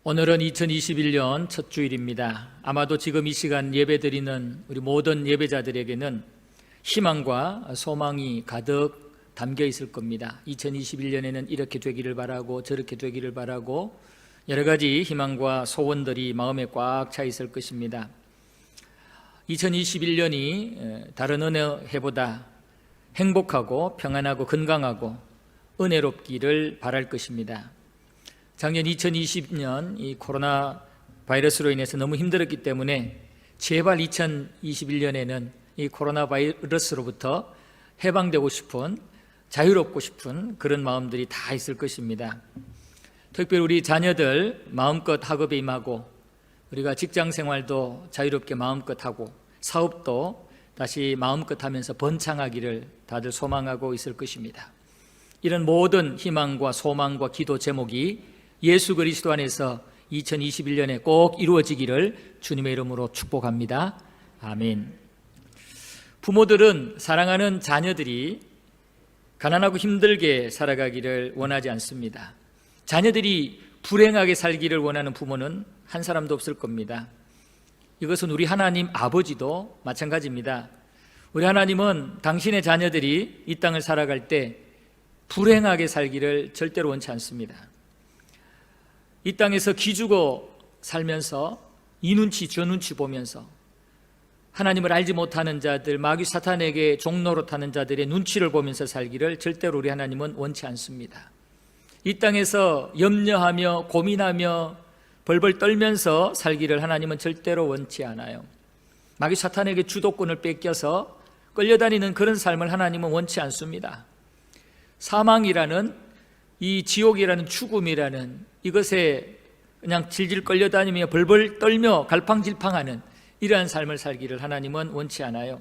오늘은 2021년 첫 주일입니다. 아마도 지금 이 시간 예배드리는 우리 모든 예배자들에게는 희망과 소망이 가득 담겨 있을 겁니다. 2021년에는 이렇게 되기를 바라고 저렇게 되기를 바라고 여러 가지 희망과 소원들이 마음에 꽉 차 있을 것입니다. 2021년이 다른 어느 해보다 행복하고 평안하고 건강하고 은혜롭기를 바랄 것입니다. 작년 2020년 이 코로나 바이러스로 인해서 너무 힘들었기 때문에 제발 2021년에는 이 코로나 바이러스로부터 해방되고 싶은, 자유롭고 싶은 그런 마음들이 다 있을 것입니다. 특별히 우리 자녀들 마음껏 학업에 임하고, 우리가 직장 생활도 자유롭게 마음껏 하고, 사업도 다시 마음껏 하면서 번창하기를 다들 소망하고 있을 것입니다. 이런 모든 희망과 소망과 기도 제목이 예수 그리스도 안에서 2021년에 꼭 이루어지기를 주님의 이름으로 축복합니다. 아멘. 부모들은 사랑하는 자녀들이 가난하고 힘들게 살아가기를 원하지 않습니다. 자녀들이 불행하게 살기를 원하는 부모는 한 사람도 없을 겁니다. 이것은 우리 하나님 아버지도 마찬가지입니다. 우리 하나님은 당신의 자녀들이 이 땅을 살아갈 때 불행하게 살기를 절대로 원치 않습니다. 이 땅에서 기죽어 살면서 이 눈치 저 눈치 보면서 하나님을 알지 못하는 자들, 마귀 사탄에게 종노릇하는 자들의 눈치를 보면서 살기를 절대로 우리 하나님은 원치 않습니다. 이 땅에서 염려하며 고민하며 벌벌 떨면서 살기를 하나님은 절대로 원치 않아요. 마귀 사탄에게 주도권을 뺏겨서 끌려다니는 그런 삶을 하나님은 원치 않습니다. 사망이라는 이 지옥이라는 죽음이라는 이것에 그냥 질질 끌려다니며 벌벌 떨며 갈팡질팡하는 이러한 삶을 살기를 하나님은 원치 않아요.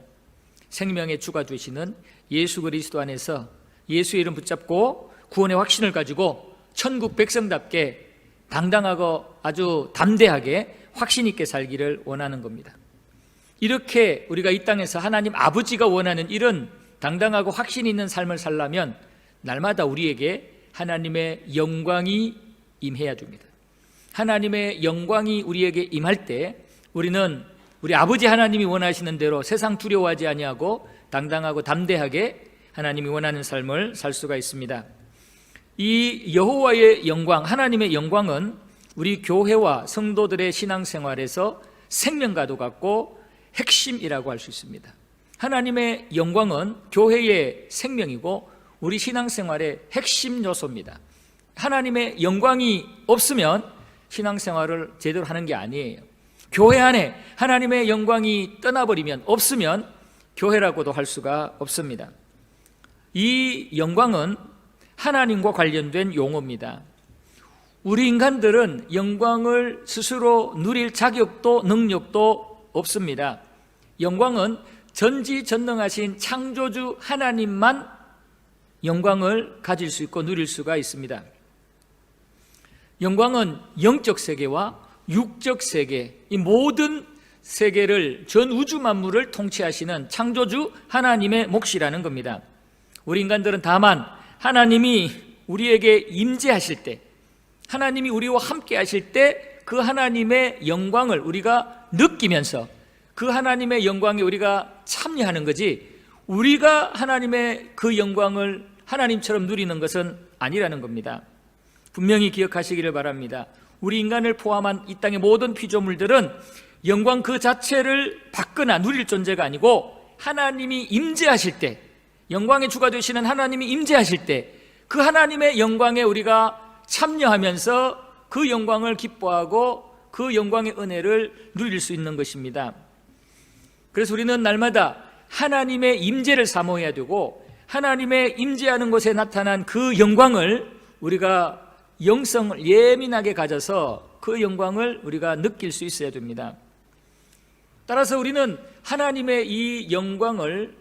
생명의 주가 되시는 예수 그리스도 안에서 예수의 이름 붙잡고 구원의 확신을 가지고 천국 백성답게 당당하고 아주 담대하게 확신 있게 살기를 원하는 겁니다. 이렇게 우리가 이 땅에서 하나님 아버지가 원하는 이런 당당하고 확신 있는 삶을 살려면 날마다 우리에게 하나님의 영광이 임해야 됩니다. 하나님의 영광이 우리에게 임할 때 우리는 우리 아버지 하나님이 원하시는 대로 세상 두려워하지 아니하고 당당하고 담대하게 하나님이 원하는 삶을 살 수가 있습니다. 이 여호와의 영광, 하나님의 영광은 우리 교회와 성도들의 신앙생활에서 생명과도 같고 핵심이라고 할 수 있습니다. 하나님의 영광은 교회의 생명이고 우리 신앙생활의 핵심 요소입니다. 하나님의 영광이 없으면 신앙생활을 제대로 하는 게 아니에요. 교회 안에 하나님의 영광이 떠나버리면, 없으면 교회라고도 할 수가 없습니다. 이 영광은 하나님과 관련된 용어입니다. 우리 인간들은 영광을 스스로 누릴 자격도 능력도 없습니다. 영광은 전지전능하신 창조주 하나님만 영광을 가질 수 있고 누릴 수가 있습니다. 영광은 영적 세계와 육적 세계, 이 모든 세계를, 전 우주 만물을 통치하시는 창조주 하나님의 몫이라는 겁니다. 우리 인간들은 다만 하나님이 우리에게 임재하실 때, 하나님이 우리와 함께 하실 때 그 하나님의 영광을 우리가 느끼면서 그 하나님의 영광에 우리가 참여하는 거지, 우리가 하나님의 그 영광을 하나님처럼 누리는 것은 아니라는 겁니다. 분명히 기억하시기를 바랍니다. 우리 인간을 포함한 이 땅의 모든 피조물들은 영광 그 자체를 받거나 누릴 존재가 아니고, 하나님이 임재하실 때, 영광의 주가 되시는 하나님이 임재하실 때 그 하나님의 영광에 우리가 참여하면서 그 영광을 기뻐하고 그 영광의 은혜를 누릴 수 있는 것입니다. 그래서 우리는 날마다 하나님의 임재를 사모해야 되고, 하나님의 임재하는 곳에 나타난 그 영광을 우리가 영성을 예민하게 가져서 그 영광을 우리가 느낄 수 있어야 됩니다. 따라서 우리는 하나님의 이 영광을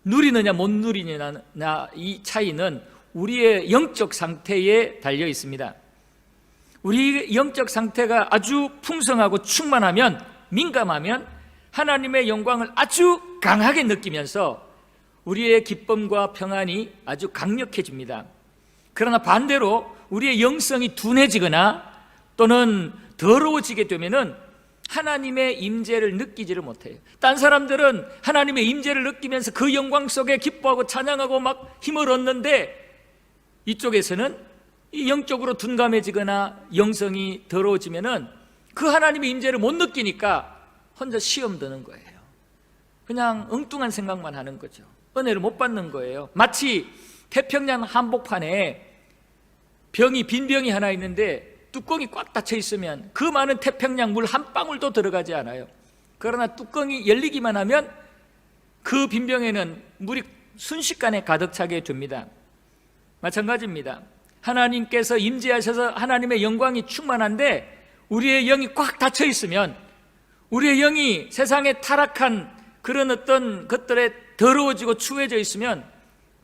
누리느냐 못 누리느냐 이 차이는 우리의 영적 상태에 달려 있습니다. 우리 영적 상태가 아주 풍성하고 충만하면, 민감하면 하나님의 영광을 아주 강하게 느끼면서 우리의 기쁨과 평안이 아주 강력해집니다. 그러나 반대로 우리의 영성이 둔해지거나 또는 더러워지게 되면은 하나님의 임재를 느끼지를 못해요. 딴 사람들은 하나님의 임재를 느끼면서 그 영광 속에 기뻐하고 찬양하고 막 힘을 얻는데, 이쪽에서는 영적으로 둔감해지거나 영성이 더러워지면은 그 하나님의 임재를 못 느끼니까 혼자 시험 드는 거예요. 그냥 엉뚱한 생각만 하는 거죠. 은혜를 못 받는 거예요. 마치 태평양 한복판에 빈 병이 하나 있는데 뚜껑이 꽉 닫혀 있으면 그 많은 태평양 물 한 방울도 들어가지 않아요. 그러나 뚜껑이 열리기만 하면 그 빈 병에는 물이 순식간에 가득 차게 됩니다. 마찬가지입니다. 하나님께서 임재하셔서 하나님의 영광이 충만한데 우리의 영이 꽉 닫혀 있으면, 우리의 영이 세상에 타락한 그런 어떤 것들에 더러워지고 추해져 있으면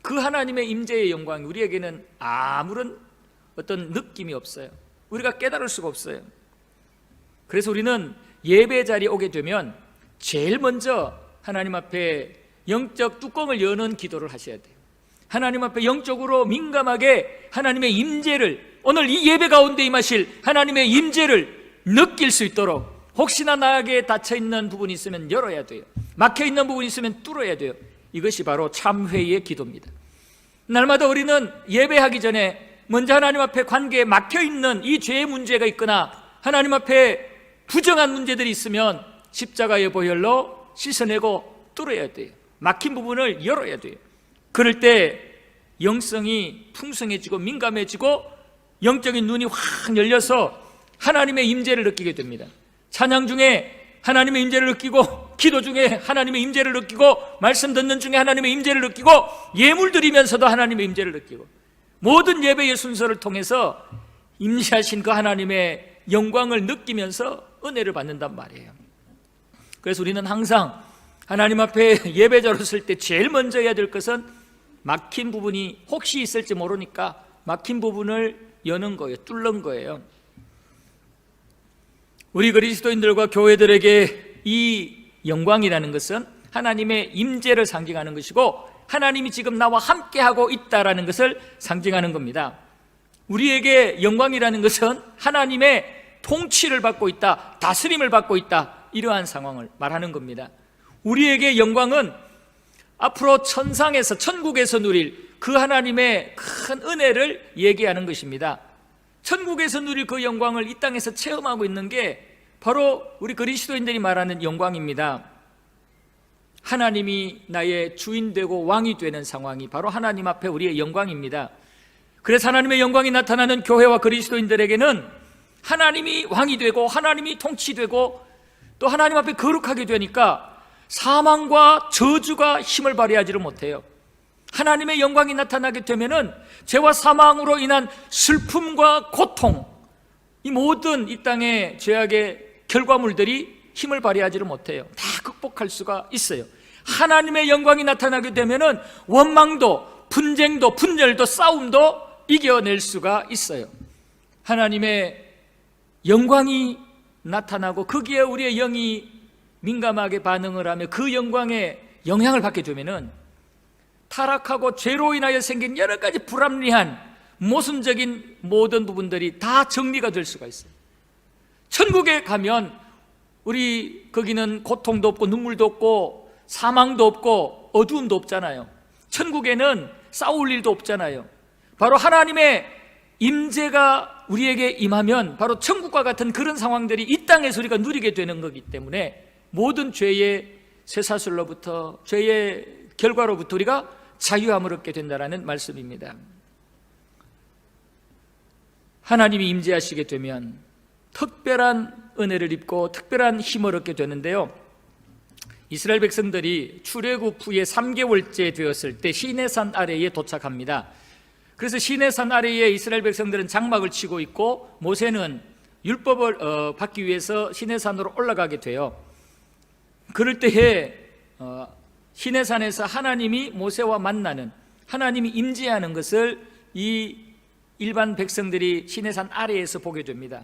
그 하나님의 임재의 영광이 우리에게는 아무런 어떤 느낌이 없어요. 우리가 깨달을 수가 없어요. 그래서 우리는 예배 자리에 오게 되면 제일 먼저 하나님 앞에 영적 뚜껑을 여는 기도를 하셔야 돼요. 하나님 앞에 영적으로 민감하게 하나님의 임재를, 오늘 이 예배 가운데 임하실 하나님의 임재를 느낄 수 있도록, 혹시나 나에게 닫혀있는 부분이 있으면 열어야 돼요. 막혀있는 부분이 있으면 뚫어야 돼요. 이것이 바로 참회의 기도입니다. 날마다 우리는 예배하기 전에 먼저 하나님 앞에 관계에 막혀있는 이 죄의 문제가 있거나 하나님 앞에 부정한 문제들이 있으면 십자가의 보혈로 씻어내고 뚫어야 돼요. 막힌 부분을 열어야 돼요. 그럴 때 영성이 풍성해지고 민감해지고 영적인 눈이 확 열려서 하나님의 임재를 느끼게 됩니다. 찬양 중에 하나님의 임재를 느끼고, 기도 중에 하나님의 임재를 느끼고, 말씀 듣는 중에 하나님의 임재를 느끼고, 예물 드리면서도 하나님의 임재를 느끼고, 모든 예배의 순서를 통해서 임재하신 그 하나님의 영광을 느끼면서 은혜를 받는단 말이에요. 그래서 우리는 항상 하나님 앞에 예배자로 설 때 제일 먼저 해야 될 것은 막힌 부분이 혹시 있을지 모르니까 막힌 부분을 여는 거예요. 뚫는 거예요. 우리 그리스도인들과 교회들에게 이 영광이라는 것은 하나님의 임재를 상징하는 것이고, 하나님이 지금 나와 함께하고 있다라는 것을 상징하는 겁니다. 우리에게 영광이라는 것은 하나님의 통치를 받고 있다, 다스림을 받고 있다, 이러한 상황을 말하는 겁니다. 우리에게 영광은 앞으로 천상에서, 천국에서 누릴 그 하나님의 큰 은혜를 얘기하는 것입니다. 천국에서 누릴 그 영광을 이 땅에서 체험하고 있는 게 바로 우리 그리스도인들이 말하는 영광입니다. 하나님이 나의 주인 되고 왕이 되는 상황이 바로 하나님 앞에 우리의 영광입니다. 그래서 하나님의 영광이 나타나는 교회와 그리스도인들에게는 하나님이 왕이 되고 하나님이 통치되고 또 하나님 앞에 거룩하게 되니까 사망과 저주가 힘을 발휘하지를 못해요. 하나님의 영광이 나타나게 되면은 죄와 사망으로 인한 슬픔과 고통, 이 모든 이 땅의 죄악의 결과물들이 힘을 발휘하지를 못해요. 다 극복할 수가 있어요. 하나님의 영광이 나타나게 되면은 원망도, 분쟁도, 분열도, 싸움도 이겨낼 수가 있어요. 하나님의 영광이 나타나고 거기에 우리의 영이 민감하게 반응을 하며 그 영광에 영향을 받게 되면은 타락하고 죄로 인하여 생긴 여러 가지 불합리한 모순적인 모든 부분들이 다 정리가 될 수가 있어요. 천국에 가면 우리 거기는 고통도 없고 눈물도 없고 사망도 없고 어두움도 없잖아요. 천국에는 싸울 일도 없잖아요. 바로 하나님의 임재가 우리에게 임하면 바로 천국과 같은 그런 상황들이 이 땅에서 우리가 누리게 되는 거기 때문에 모든 죄의 쇠사슬로부터, 죄의 결과로부터 우리가 자유함을 얻게 된다는 말씀입니다. 하나님이 임재하시게 되면 특별한 은혜를 입고 특별한 힘을 얻게 되는데요, 이스라엘 백성들이 출애굽 후에 3개월째 되었을 때 시내산 아래에 도착합니다. 그래서 시내산 아래에 이스라엘 백성들은 장막을 치고 있고 모세는 율법을 받기 위해서 시내산으로 올라가게 돼요. 그럴 때에 시내산에서 하나님이 모세와 만나는, 하나님이 임재하는 것을 이 일반 백성들이 시내산 아래에서 보게 됩니다.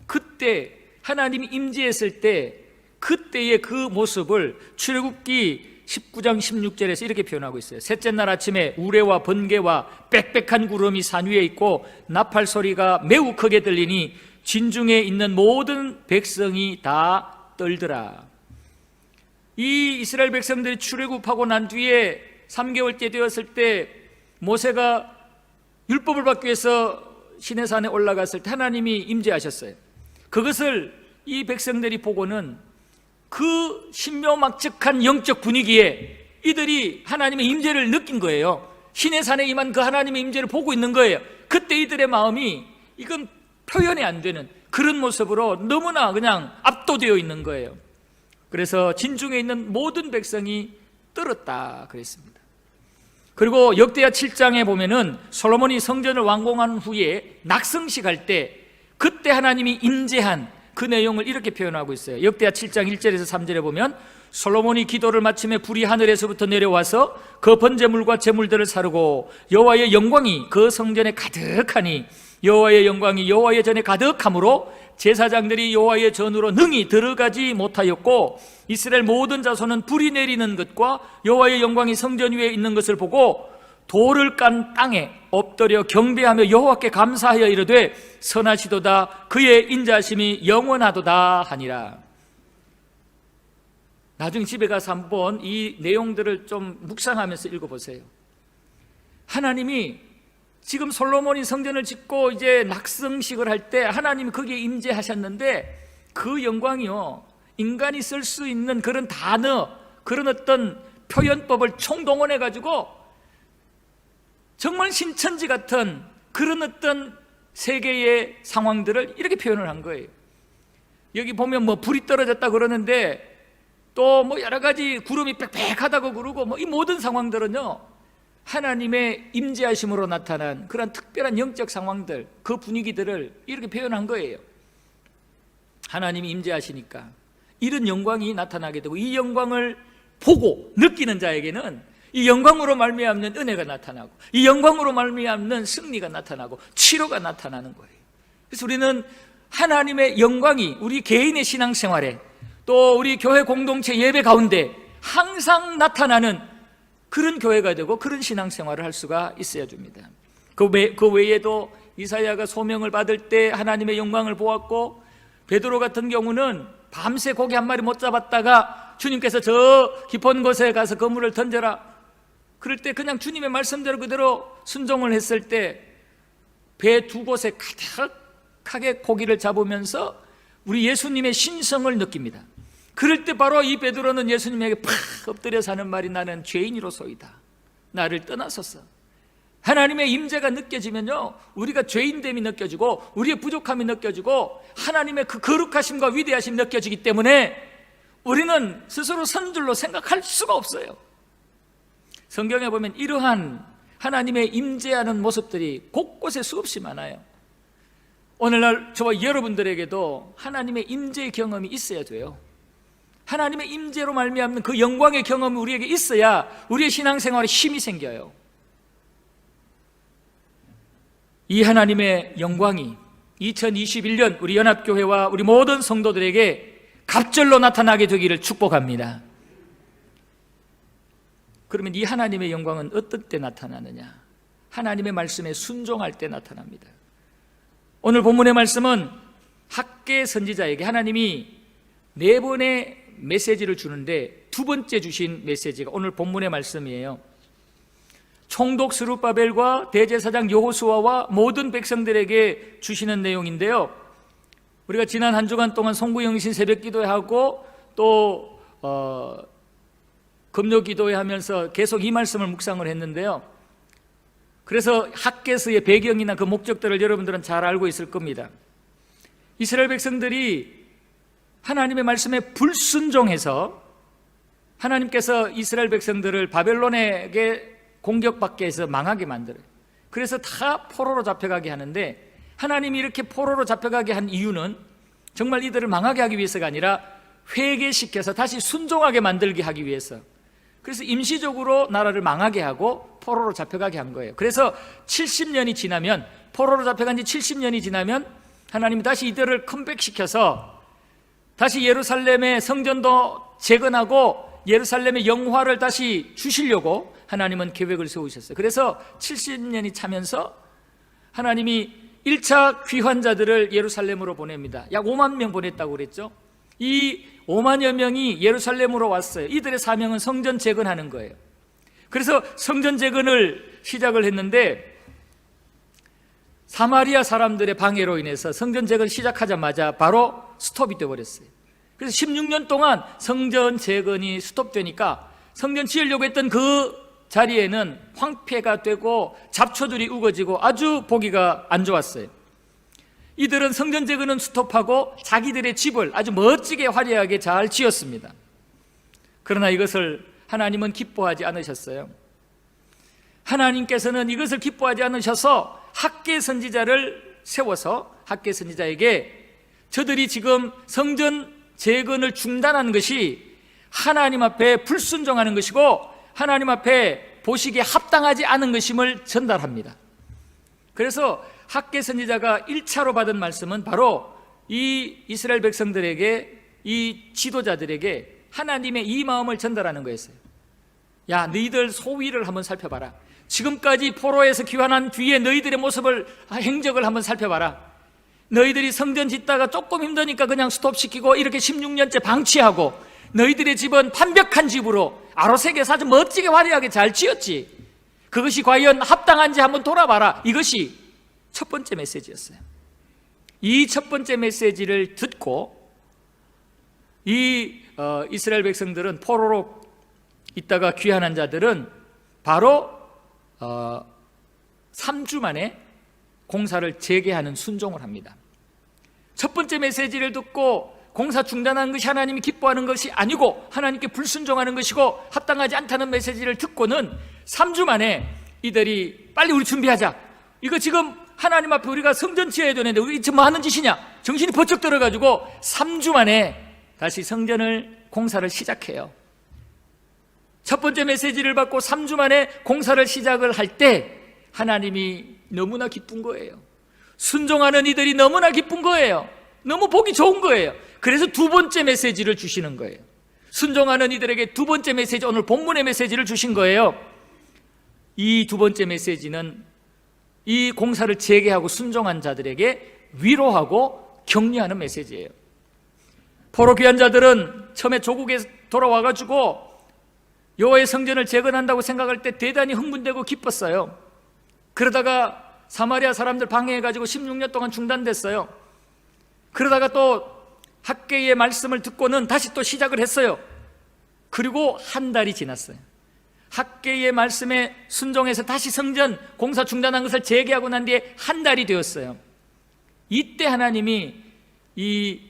그때 하나님이 임재했을 때 그때의 그 모습을 출애굽기 19장 16절에서 이렇게 표현하고 있어요. 셋째 날 아침에 우레와 번개와 빽빽한 구름이 산 위에 있고 나팔 소리가 매우 크게 들리니 진중에 있는 모든 백성이 다 떨더라. 이 이스라엘 백성들이 출애굽하고 난 뒤에 3개월째 되었을 때 모세가 율법을 받기 위해서 시내산에 올라갔을 때 하나님이 임재하셨어요. 그것을 이 백성들이 보고는 그 신묘막측한 영적 분위기에 이들이 하나님의 임재를 느낀 거예요. 시내산에 임한 그 하나님의 임재를 보고 있는 거예요. 그때 이들의 마음이 이건 표현이 안 되는 그런 모습으로 너무나 그냥 압도되어 있는 거예요. 그래서 진중에 있는 모든 백성이 떨었다 그랬습니다. 그리고 역대하 7장에 보면은 솔로몬이 성전을 완공한 후에 낙성식 할 때 그때 하나님이 임재한 그 내용을 이렇게 표현하고 있어요. 역대하 7장 1절에서 3절에 보면 솔로몬이 기도를 마침에 불이 하늘에서부터 내려와서 그 번제물과 제물들을 사르고 여호와의 영광이 그 성전에 가득하니 여호와의 영광이 여호와의 전에 가득함으로 제사장들이 여호와의 전으로 능히 들어가지 못하였고 이스라엘 모든 자손은 불이 내리는 것과 여호와의 영광이 성전 위에 있는 것을 보고 돌을 깐 땅에 엎드려 경배하며 여호와께 감사하여 이르되 선하시도다 그의 인자하심이 영원하도다 하니라. 나중에 집에 가서 한번 이 내용들을 좀 묵상하면서 읽어보세요. 하나님이 지금 솔로몬이 성전을 짓고 이제 낙성식을 할 때 하나님이 거기에 임재하셨는데 그 영광이요 인간이 쓸 수 있는 그런 단어 그런 어떤 표현법을 총동원해 가지고 정말 신천지 같은 그런 어떤 세계의 상황들을 이렇게 표현을 한 거예요. 여기 보면 뭐 불이 떨어졌다 그러는데 또 뭐 여러 가지 구름이 빽빽하다고 그러고 뭐 이 모든 상황들은요 하나님의 임재하심으로 나타난 그런 특별한 영적 상황들 그 분위기들을 이렇게 표현한 거예요. 하나님이 임재하시니까 이런 영광이 나타나게 되고 이 영광을 보고 느끼는 자에게는 이 영광으로 말미암는 은혜가 나타나고 이 영광으로 말미암는 승리가 나타나고 치료가 나타나는 거예요. 그래서 우리는 하나님의 영광이 우리 개인의 신앙생활에 또 우리 교회 공동체 예배 가운데 항상 나타나는 그런 교회가 되고 그런 신앙생활을 할 수가 있어야 됩니다. 그 외에도 이사야가 소명을 받을 때 하나님의 영광을 보았고 베드로 같은 경우는 밤새 고기 한 마리 못 잡았다가 주님께서 저 깊은 곳에 가서 그물을 던져라 그럴 때 그냥 주님의 말씀대로 그대로 순종을 했을 때 배 두 곳에 가득하게 고기를 잡으면서 우리 예수님의 신성을 느낍니다. 그럴 때 바로 이 베드로는 예수님에게 팍 엎드려 사는 말이 나는 죄인이로소이다. 나를 떠나소서. 하나님의 임재가 느껴지면요 우리가 죄인됨이 느껴지고 우리의 부족함이 느껴지고 하나님의 그 거룩하심과 위대하심이 느껴지기 때문에 우리는 스스로 선줄로 생각할 수가 없어요. 성경에 보면 이러한 하나님의 임재하는 모습들이 곳곳에 수없이 많아요. 오늘날 저와 여러분들에게도 하나님의 임재의 경험이 있어야 돼요. 하나님의 임재로 말미암는 그 영광의 경험이 우리에게 있어야 우리의 신앙생활에 힘이 생겨요. 이 하나님의 영광이 2021년 우리 연합교회와 우리 모든 성도들에게 갑절로 나타나게 되기를 축복합니다. 그러면 이 하나님의 영광은 어떤 때 나타나느냐? 하나님의 말씀에 순종할 때 나타납니다. 오늘 본문의 말씀은 학개 선지자에게 하나님이 4번의 메시지를 주는데 두 번째 주신 메시지가 오늘 본문의 말씀이에요. 총독 스룹바벨과 대제사장 여호수아와 모든 백성들에게 주시는 내용인데요, 우리가 지난 한 주간 동안 송구영신 새벽기도회 하고 또 금요기도회 하면서 계속 이 말씀을 묵상을 했는데요, 그래서 학개서의 배경이나 그 목적들을 여러분들은 잘 알고 있을 겁니다. 이스라엘 백성들이 하나님의 말씀에 불순종해서 하나님께서 이스라엘 백성들을 바벨론에게 공격받게 해서 망하게 만들어요. 그래서 다 포로로 잡혀가게 하는데, 하나님이 이렇게 포로로 잡혀가게 한 이유는 정말 이들을 망하게 하기 위해서가 아니라 회개시켜서 다시 순종하게 만들게 하기 위해서, 그래서 임시적으로 나라를 망하게 하고 포로로 잡혀가게 한 거예요. 그래서 70년이 지나면, 포로로 잡혀간 지 70년이 지나면 하나님이 다시 이들을 컴백시켜서 다시 예루살렘의 성전도 재건하고 예루살렘의 영화를 다시 주시려고 하나님은 계획을 세우셨어요. 그래서 70년이 차면서 하나님이 1차 귀환자들을 예루살렘으로 보냅니다. 약 5만 명 보냈다고 그랬죠. 이 5만여 명이 예루살렘으로 왔어요. 이들의 사명은 성전 재건하는 거예요. 그래서 성전 재건을 시작을 했는데 사마리아 사람들의 방해로 인해서 성전 재건 시작하자마자 바로 스톱이 되어버렸어요. 그래서 16년 동안 성전 재건이 스톱되니까 성전 지으려고 했던 그 자리에는 황폐가 되고 잡초들이 우거지고 아주 보기가 안 좋았어요. 이들은 성전 재건은 스톱하고 자기들의 집을 아주 멋지게 화려하게 잘 지었습니다. 그러나 이것을 하나님은 기뻐하지 않으셨어요. 하나님께서는 이것을 기뻐하지 않으셔서 학개 선지자를 세워서 학개 선지자에게 저들이 지금 성전 재건을 중단하는 것이 하나님 앞에 불순종하는 것이고 하나님 앞에 보시기에 합당하지 않은 것임을 전달합니다. 그래서 학개 선지자가 1차로 받은 말씀은 바로 이 이스라엘 백성들에게, 이 지도자들에게 하나님의 이 마음을 전달하는 거였어요. 야, 너희들 소위를 한번 살펴봐라. 지금까지 포로에서 귀환한 뒤에 너희들의 모습을, 행적을 한번 살펴봐라. 너희들이 성전 짓다가 조금 힘드니까 그냥 스톱시키고 이렇게 16년째 방치하고 너희들의 집은 완벽한 집으로 아로색에서 아주 멋지게 화려하게 잘 지었지. 그것이 과연 합당한지 한번 돌아봐라. 이것이 첫 번째 메시지였어요. 이 첫 번째 메시지를 듣고 이 이스라엘 백성들은, 포로로 있다가 귀환한 자들은 바로 3주 만에 공사를 재개하는 순종을 합니다. 첫 번째 메시지를 듣고 공사 중단하는 것이 하나님이 기뻐하는 것이 아니고 하나님께 불순종하는 것이고 합당하지 않다는 메시지를 듣고는 3주 만에 이들이 빨리 우리 준비하자. 이거 지금 하나님 앞에 우리가 성전 지어야 되는데 우리 지금 뭐 하는 짓이냐? 정신이 번쩍 들어가지고 3주 만에 다시 성전을 공사를 시작해요. 첫 번째 메시지를 받고 3주 만에 공사를 시작을 할 때 하나님이 너무나 기쁜 거예요. 순종하는 이들이 너무나 기쁜 거예요. 너무 보기 좋은 거예요. 그래서 두 번째 메시지를 주시는 거예요. 순종하는 이들에게 두 번째 메시지, 오늘 본문의 메시지를 주신 거예요. 이 두 번째 메시지는 이 공사를 재개하고 순종한 자들에게 위로하고 격려하는 메시지예요. 포로 귀한 자들은 처음에 조국에 돌아와가지고 여호와의 성전을 재건한다고 생각할 때 대단히 흥분되고 기뻤어요. 그러다가 사마리아 사람들 방해해가지고 16년 동안 중단됐어요. 그러다가 또 학개의 말씀을 듣고는 다시 또 시작을 했어요. 그리고 한 달이 지났어요. 학개의 말씀에 순종해서 다시 성전 공사 중단한 것을 재개하고 난 뒤에 한 달이 되었어요. 이때 하나님이 이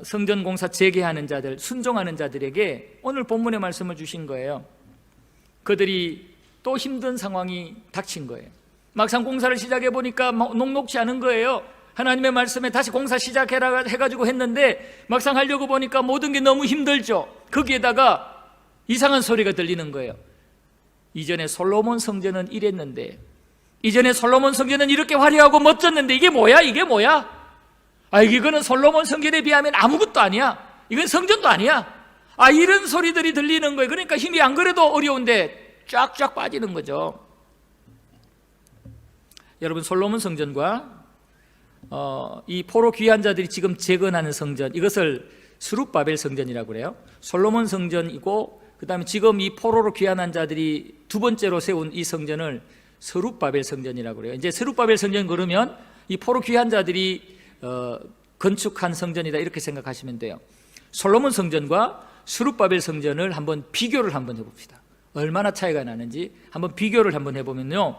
성전 공사 재개하는 자들, 순종하는 자들에게 오늘 본문의 말씀을 주신 거예요. 그들이 또 힘든 상황이 닥친 거예요. 막상 공사를 시작해 보니까 녹록지 않은 거예요. 하나님의 말씀에 다시 공사 시작해라 해가지고 했는데 막상 하려고 보니까 모든 게 너무 힘들죠. 거기에다가 이상한 소리가 들리는 거예요. 이전에 솔로몬 성전은 이랬는데, 이전에 솔로몬 성전은 이렇게 화려하고 멋졌는데 이게 뭐야? 이게 뭐야? 이거는 솔로몬 성전에 비하면 아무것도 아니야. 이건 성전도 아니야. 이런 소리들이 들리는 거예요. 그러니까 힘이 안 그래도 어려운데 쫙쫙 빠지는 거죠. 여러분, 솔로몬 성전과 이 포로 귀한 자들이 지금 재건하는 성전, 이것을 스룹바벨 성전이라고 그래요. 솔로몬 성전이고 그 다음에 지금 이 포로로 귀환한 자들이 두 번째로 세운 이 성전을 스룹바벨 성전이라고 그래요. 이제 스룹바벨 성전 그러면 이 포로 귀환 자들이 건축한 성전이다 이렇게 생각하시면 돼요. 솔로몬 성전과 스룹바벨 성전을 한번 비교를 한번 해봅시다. 얼마나 차이가 나는지 한번 비교를 한번 해보면요,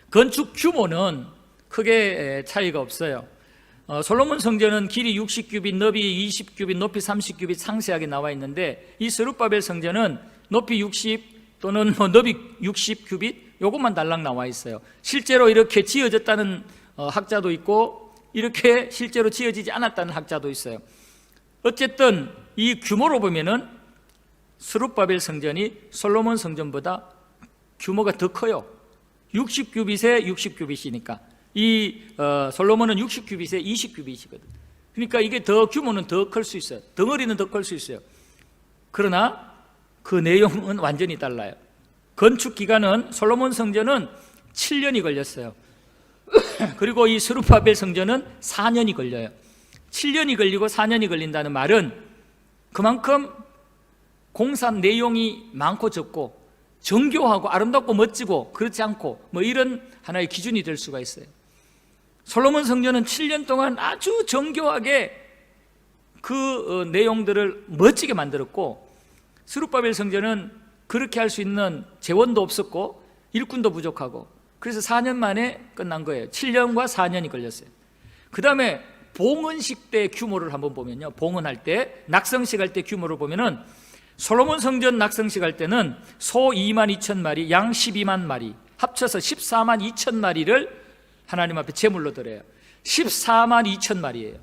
건축 규모는 크게 차이가 없어요. 솔로몬 성전은 길이 60규빗, 너비 20규빗, 높이 30규빗 상세하게 나와 있는데 이 스룹바벨 성전은 높이 60 또는 너비 60규빗 요것만 달랑 나와 있어요. 실제로 이렇게 지어졌다는 학자도 있고 이렇게 실제로 지어지지 않았다는 학자도 있어요. 어쨌든 이 규모로 보면은 스룹바벨 성전이 솔로몬 성전보다 규모가 더 커요. 60규빗에 60규빗이니까 이 솔로몬은 60규빗에 20규빗이거든. 그러니까 이게 더 규모는 더 클 수 있어요. 덩어리는 더 클 수 있어요. 그러나 그 내용은 완전히 달라요. 건축 기간은 솔로몬 성전은 7년이 걸렸어요. 그리고 이 스룹바벨 성전은 4년이 걸려요. 7년이 걸리고 4년이 걸린다는 말은 그만큼 공사 내용이 많고 적고 정교하고 아름답고 멋지고 그렇지 않고 뭐 이런 하나의 기준이 될 수가 있어요. 솔로몬 성전은 7년 동안 아주 정교하게 그 내용들을 멋지게 만들었고, 스룹바벨 성전은 그렇게 할 수 있는 재원도 없었고 일꾼도 부족하고, 그래서 4년 만에 끝난 거예요. 7년과 4년이 걸렸어요. 그 다음에 봉헌식 때 규모를 한번 보면요, 봉헌할 때, 낙성식 할 때 규모를 보면은 솔로몬 성전 낙성식 할 때는 소 2만 2천 마리, 양 12만 마리, 합쳐서 14만 2천 마리를 하나님 앞에 제물로 드려요. 14만 2천 마리예요.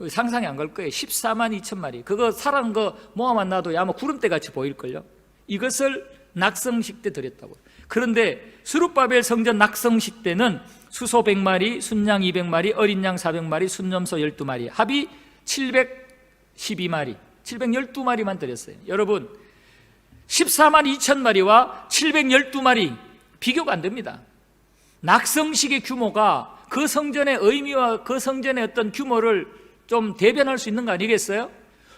상상이 안 갈 거예요. 14만 2천 마리. 그거 살아난 거 모아만 놔도 아마 구름대 같이 보일걸요. 이것을 낙성식 때 드렸다고. 그런데 스룹바벨 성전 낙성식 때는 수소 100마리, 순양 200마리, 어린 양 400마리, 순염소 12마리, 합이 712마리, 712마리만 드렸어요. 여러분, 14만 2천 마리와 712마리 비교가 안 됩니다. 낙성식의 규모가 그 성전의 의미와 그 성전의 어떤 규모를 좀 대변할 수 있는 거 아니겠어요?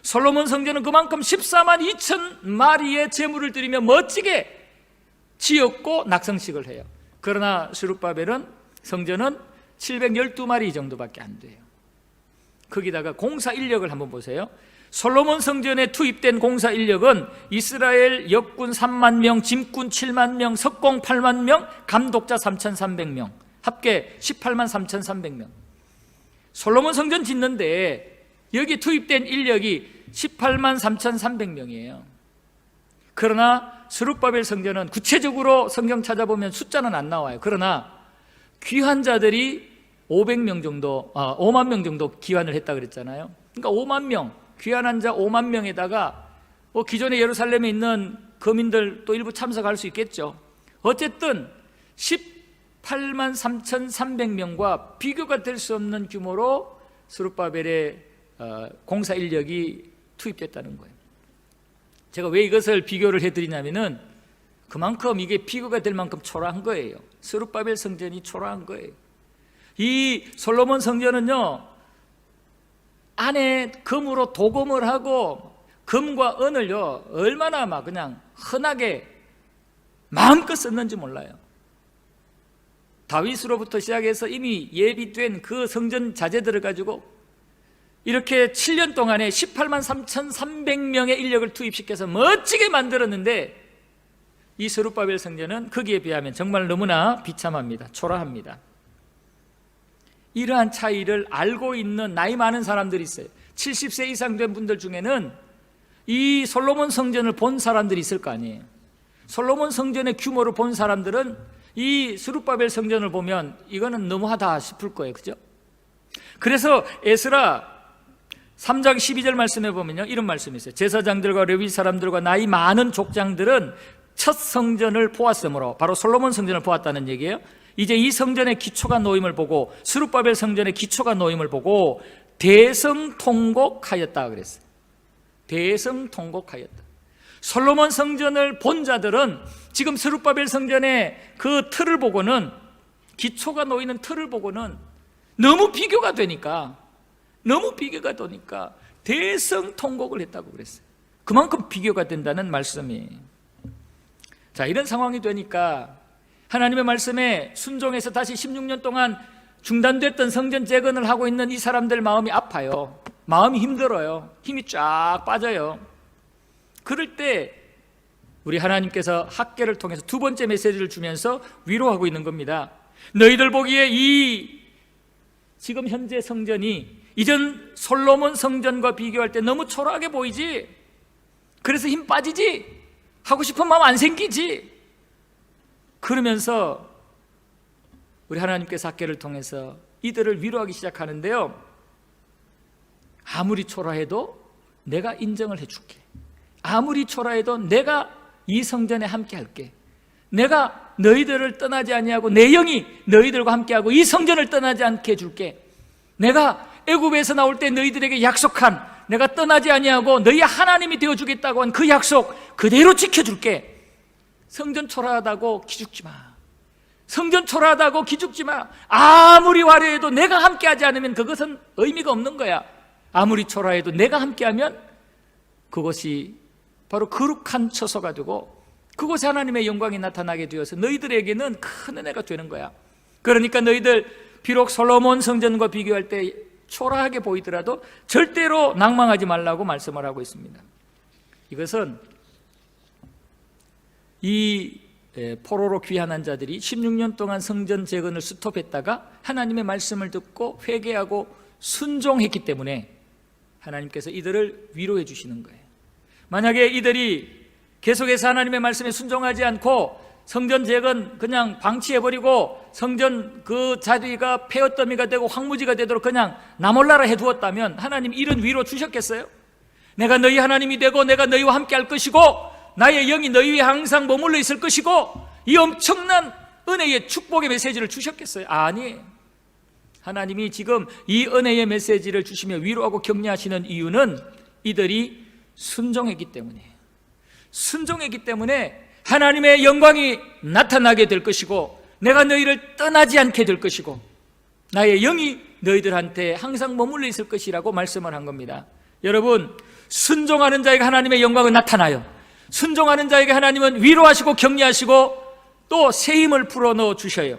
솔로몬 성전은 그만큼 14만 2천 마리의 제물을 드리며 멋지게 지었고 낙성식을 해요. 그러나 스룹바벨은 성전은 712마리 정도밖에 안 돼요. 거기다가 공사 인력을 한번 보세요. 솔로몬 성전에 투입된 공사 인력은 이스라엘 역군 3만 명, 짐꾼 7만 명, 석공 8만 명, 감독자 3,300명, 합계 18만 3,300명. 솔로몬 성전 짓는데 여기 투입된 인력이 18만 3,300명이에요. 그러나 스룹바벨 성전은 구체적으로 성경 찾아보면 숫자는 안 나와요. 그러나 귀환 자들이 500명 정도, 5만 명 정도 귀환을 했다 그랬잖아요. 그러니까 5만 명, 귀환한 자 5만 명에다가 기존에 예루살렘에 있는 거민들 또 일부 참석할 수 있겠죠. 어쨌든 18만 3,300명과 비교가 될 수 없는 규모로 스룹바벨의 공사 인력이 투입됐다는 거예요. 제가 왜 이것을 비교를 해드리냐면은 그만큼 이게 비교가 될 만큼 초라한 거예요. 스룹바벨 성전이 초라한 거예요. 이 솔로몬 성전은요, 안에 금으로 도금을 하고 금과 은을요 얼마나 막 그냥 흔하게 마음껏 썼는지 몰라요. 다윗으로부터 시작해서 이미 예비된 그 성전 자재들을 가지고 이렇게 7년 동안에 18만 3,300명의 인력을 투입시켜서 멋지게 만들었는데, 이 스룹바벨 성전은 거기에 비하면 정말 너무나 비참합니다. 초라합니다. 이러한 차이를 알고 있는 나이 많은 사람들이 있어요. 70세 이상 된 분들 중에는 이 솔로몬 성전을 본 사람들이 있을 거 아니에요. 솔로몬 성전의 규모를 본 사람들은 이 스룹바벨 성전을 보면 이거는 너무하다 싶을 거예요. 그죠? 그래서 에스라 3장 12절 말씀에 보면요, 이런 말씀이 있어요. 제사장들과 레위 사람들과 나이 많은 족장들은 첫 성전을 보았으므로, 바로 솔로몬 성전을 보았다는 얘기예요. 이제 이 성전의 기초가 놓임을 보고, 스룹바벨 성전의 기초가 놓임을 보고 대성통곡하였다 그랬어요. 대성통곡하였다. 솔로몬 성전을 본 자들은 지금 스룹바벨 성전의 그 틀을 보고는, 기초가 놓이는 틀을 보고는 너무 비교가 되니까 대성통곡을 했다고 그랬어요. 그만큼 비교가 된다는 말씀이에요. 자, 이런 상황이 되니까 하나님의 말씀에 순종해서 다시 16년 동안 중단됐던 성전 재건을 하고 있는 이 사람들 마음이 아파요. 마음이 힘들어요. 힘이 쫙 빠져요. 그럴 때 우리 하나님께서 학개를 통해서 두 번째 메시지를 주면서 위로하고 있는 겁니다. 너희들 보기에 이 지금 현재 성전이 이전 솔로몬 성전과 비교할 때 너무 초라하게 보이지? 그래서 힘 빠지지? 하고 싶은 마음 안 생기지? 그러면서 우리 하나님께서 학개를 통해서 이들을 위로하기 시작하는데요, 아무리 초라해도 내가 인정을 해줄게. 아무리 초라해도 내가 이 성전에 함께 할게. 내가 너희들을 떠나지 아니하고 내 영이 너희들과 함께하고 이 성전을 떠나지 않게 해줄게. 내가 애굽에서 나올 때 너희들에게 약속한, 내가 떠나지 아니하고 너희 하나님이 되어주겠다고 한 그 약속 그대로 지켜줄게. 성전 초라하다고 기죽지 마. 성전 초라하다고 기죽지 마. 아무리 화려해도 내가 함께하지 않으면 그것은 의미가 없는 거야. 아무리 초라해도 내가 함께하면 그것이 바로 거룩한 처소가 되고 그곳에 하나님의 영광이 나타나게 되어서 너희들에게는 큰 은혜가 되는 거야. 그러니까 너희들 비록 솔로몬 성전과 비교할 때 초라하게 보이더라도 절대로 낭망하지 말라고 말씀을 하고 있습니다. 이것은 이 포로로 귀환한 자들이 16년 동안 성전 재건을 스톱했다가 하나님의 말씀을 듣고 회개하고 순종했기 때문에 하나님께서 이들을 위로해 주시는 거예요. 만약에 이들이 계속해서 하나님의 말씀에 순종하지 않고 성전 재건 그냥 방치해버리고 성전 그 자리가 폐허더미가 되고 황무지가 되도록 그냥 나몰라라 해두었다면 하나님 이런 위로 주셨겠어요? 내가 너희 하나님이 되고 내가 너희와 함께 할 것이고 나의 영이 너희 위에 항상 머물러 있을 것이고 이 엄청난 은혜의 축복의 메시지를 주셨겠어요? 아니에요. 하나님이 지금 이 은혜의 메시지를 주시며 위로하고 격려하시는 이유는 이들이 순종했기 때문이에요. 순종했기 때문에 하나님의 영광이 나타나게 될 것이고 내가 너희를 떠나지 않게 될 것이고 나의 영이 너희들한테 항상 머물러 있을 것이라고 말씀을 한 겁니다. 여러분, 순종하는 자에게 하나님의 영광은 나타나요. 순종하는 자에게 하나님은 위로하시고 격려하시고 또 새 힘을 불어넣어 주셔요.